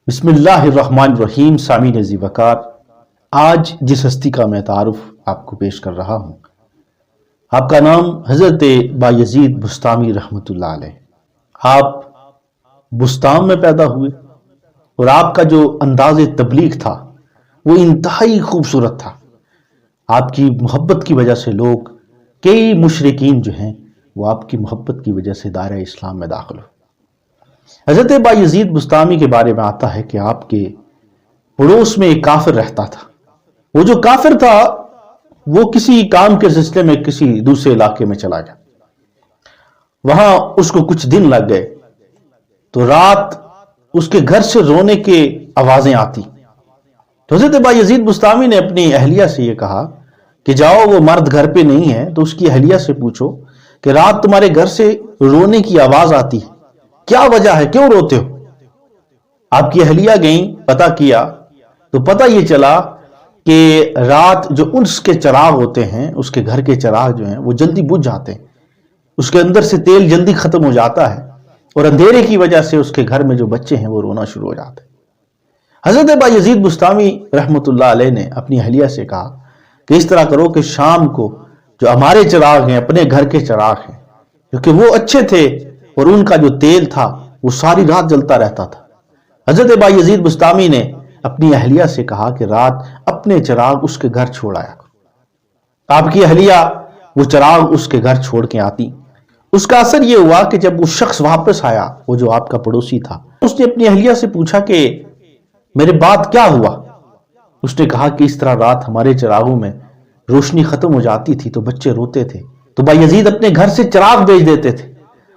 بسم اللہ الرحمن الرحیم۔ سامعین عزیز وقار، آج جس ہستی کا میں تعارف آپ کو پیش کر رہا ہوں، آپ کا نام حضرت بایزید بسطامی رحمۃ اللہ علیہ۔ آپ بسطام میں پیدا ہوئے اور آپ کا جو انداز تبلیغ تھا وہ انتہائی خوبصورت تھا۔ آپ کی محبت کی وجہ سے لوگ، کئی مشرکین جو ہیں وہ آپ کی محبت کی وجہ سے دائرہ اسلام میں داخل ہوئے۔ حضرت بایزید بسطامی کے بارے میں آتا ہے کہ آپ کے پڑوس میں ایک کافر رہتا تھا۔ وہ جو کافر تھا وہ کسی کام کے سلسلے میں کسی دوسرے علاقے میں چلا گیا، وہاں اس کو کچھ دن لگ گئے تو رات اس کے گھر سے رونے کے آوازیں آتی۔ تو حضرت بایزید بسطامی نے اپنی اہلیہ سے یہ کہا کہ جاؤ، وہ مرد گھر پہ نہیں ہے تو اس کی اہلیہ سے پوچھو کہ رات تمہارے گھر سے رونے کی آواز آتی ہے، کیا وجہ ہے، کیوں روتے ہو؟ آپ کی اہلیہ گئیں، پتہ کیا تو پتہ یہ چلا کہ رات جو اس کے چراغ ہوتے ہیں، اس کے گھر کے چراغ جو ہیں وہ جلدی بجھ جاتے ہیں، اس کے اندر سے تیل جلدی ختم ہو جاتا ہے اور اندھیرے کی وجہ سے اس کے گھر میں جو بچے ہیں وہ رونا شروع ہو جاتے ہیں۔ حضرت بایزید بسطامی رحمۃ اللہ علیہ نے اپنی اہلیہ سے کہا کہ اس طرح کرو کہ شام کو جو ہمارے چراغ ہیں، اپنے گھر کے چراغ ہیں، کیونکہ وہ اچھے تھے اور ان کا جو تیل تھا وہ ساری رات جلتا رہتا تھا۔ حضرت بایزید بسطامی نے اپنی اہلیہ سے کہا کہ رات اپنے چراغ اس کے گھر چھوڑ آیا کرو۔ آپ کی اہلیہ وہ چراغ اس کے گھر چھوڑ کے آتی۔ اس کا اثر یہ ہوا کہ جب وہ شخص واپس آیا، وہ جو آپ کا پڑوسی تھا، اس نے اپنی اہلیہ سے پوچھا کہ میرے بعد کیا ہوا؟ اس نے کہا کہ اس طرح رات ہمارے چراغوں میں روشنی ختم ہو جاتی تھی تو بچے روتے تھے، تو بایزید اپنے گھر سے چراغ بھیج دیتے تھے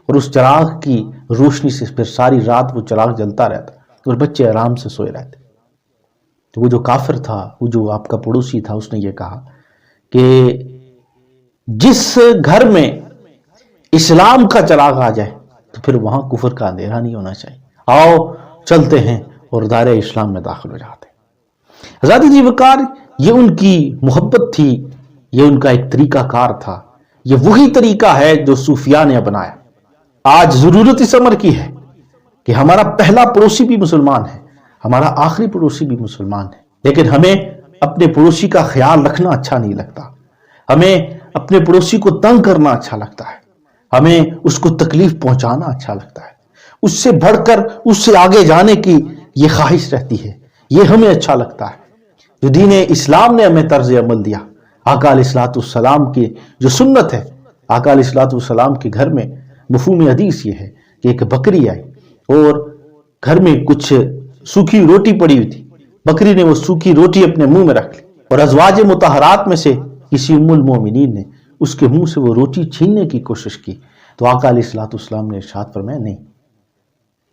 اور اس چراغ کی روشنی سے پھر ساری رات وہ چراغ جلتا رہتا اور بچے آرام سے سوئے رہتے۔ تو وہ جو کافر تھا، وہ جو آپ کا پڑوسی تھا، اس نے یہ کہا کہ جس گھر میں اسلام کا چراغ آ جائے تو پھر وہاں کفر کا اندھیرا نہیں ہونا چاہیے، آؤ چلتے ہیں اور دائرہ اسلام میں داخل ہو جاتے ہیں۔ حضرت جی وقار، یہ ان کی محبت تھی، یہ ان کا ایک طریقہ کار تھا، یہ وہی طریقہ ہے جو صوفیاء نے اپنایا۔ آج ضرورت اس امر کی ہے کہ ہمارا پہلا پڑوسی بھی مسلمان ہے، ہمارا آخری پڑوسی بھی مسلمان ہے، لیکن ہمیں اپنے پڑوسی کا خیال رکھنا اچھا نہیں لگتا، ہمیں اپنے پڑوسی کو تنگ کرنا اچھا لگتا ہے، ہمیں اس کو تکلیف پہنچانا اچھا لگتا ہے، اس سے بڑھ کر اس سے آگے جانے کی یہ خواہش رہتی ہے، یہ ہمیں اچھا لگتا ہے۔ جو دین اسلام نے ہمیں طرز عمل دیا، آقا علیہ الصلوۃ والسلام کی جو سنت ہے، آقا علیہ الصلوۃ والسلام کے گھر میں مفہوم حدیث یہ ہے کہ ایک بکری آئی اور گھر میں کچھ سوکھی روٹی پڑی ہوئی تھی، بکری نے وہ سوکھی روٹی اپنے منہ میں رکھ لی اور ازواج مطہرات میں سے کسی ام المومنین نے اس کے منہ سے وہ روٹی چھیننے کی کوشش کی، تو آقا علیہ الصلوۃ والسلام نے ارشاد فرمایا، نہیں،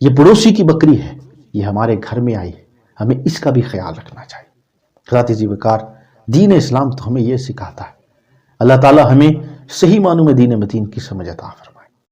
یہ پڑوسی کی بکری ہے، یہ ہمارے گھر میں آئی ہے، ہمیں اس کا بھی خیال رکھنا چاہیے۔ حضرات جی وقار، دین اسلام تو ہمیں یہ سکھاتا ہے۔ اللہ تعالی ہمیں صحیح معنوں میں دین متین کی سمجھ عطا فرمائے۔